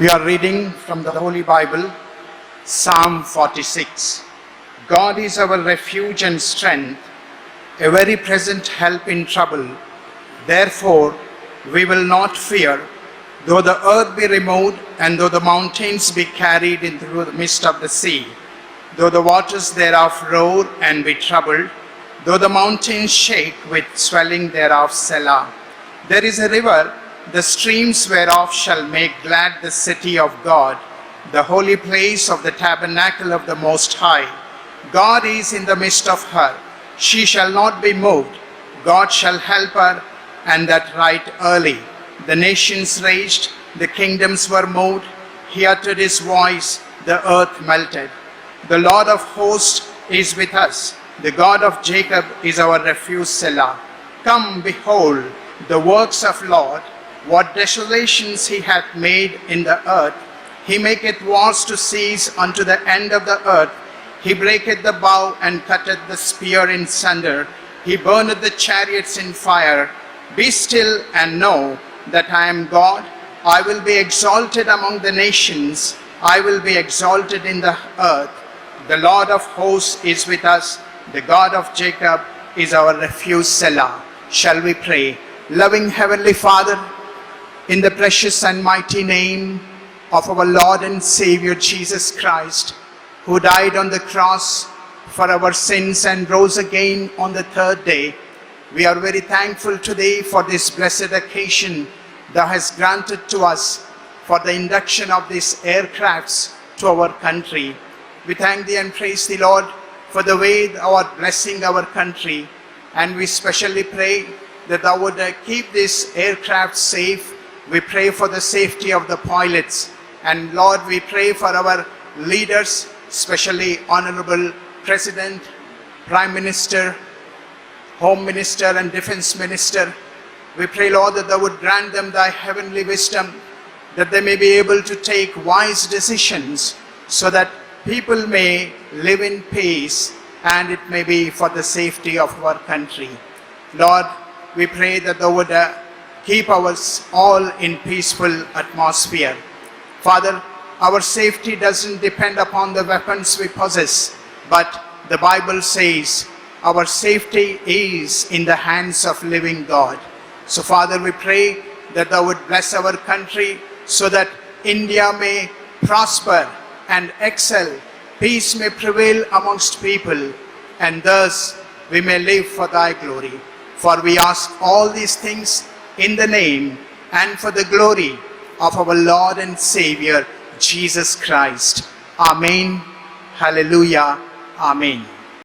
We are reading from the Holy Bible, Psalm 46. God is our refuge and strength, a very present help in trouble. Therefore, we will not fear, though the earth be removed, and though the mountains be carried into the midst of the sea, though the waters thereof roar and be troubled, though the mountains shake with swelling thereof, Selah. There is a river, the streams whereof shall make glad the city of God, the holy place of the tabernacle of the Most High. God is in the midst of her. She shall not be moved. God shall help her, and that right early. The nations raged, the kingdoms were moved. He uttered his voice, the earth melted. The Lord of hosts is with us. The God of Jacob is our refuge, Selah. Come, behold the works of Lord, what desolations he hath made in the earth. He maketh wars to cease unto the end of the earth. He breaketh the bow and cutteth the spear in sunder. He burneth the chariots in fire. Be still and know that I am God. I will be exalted among the nations. I will be exalted in the earth. The Lord of hosts is with us. The God of Jacob is our refuge, Selah. Shall we pray? Loving Heavenly Father, in the precious and mighty name of our Lord and Savior Jesus Christ, who died on the cross for our sins and rose again on the third day, we are very thankful today for this blessed occasion Thou hast granted to us for the induction of these aircrafts to our country. We thank Thee and praise Thee, Lord, for the way Thou art blessing our country, and we specially pray that Thou would keep this aircraft safe. We pray for the safety of the pilots, and Lord, we pray for our leaders, especially Honorable President, Prime Minister, Home Minister and Defense Minister. We pray, Lord, that Thou would grant them Thy heavenly wisdom, that they may be able to take wise decisions so that people may live in peace and it may be for the safety of our country. Lord, we pray that Thou would keep us all in peaceful atmosphere. Father, our safety doesn't depend upon the weapons we possess, but the Bible says our safety is in the hands of living God. So Father, we pray that Thou would bless our country so that India may prosper and excel. Peace may prevail amongst people, and thus we may live for Thy glory. For we ask all these things in the name and for the glory of our Lord and Savior, Jesus Christ. Amen. Hallelujah. Amen.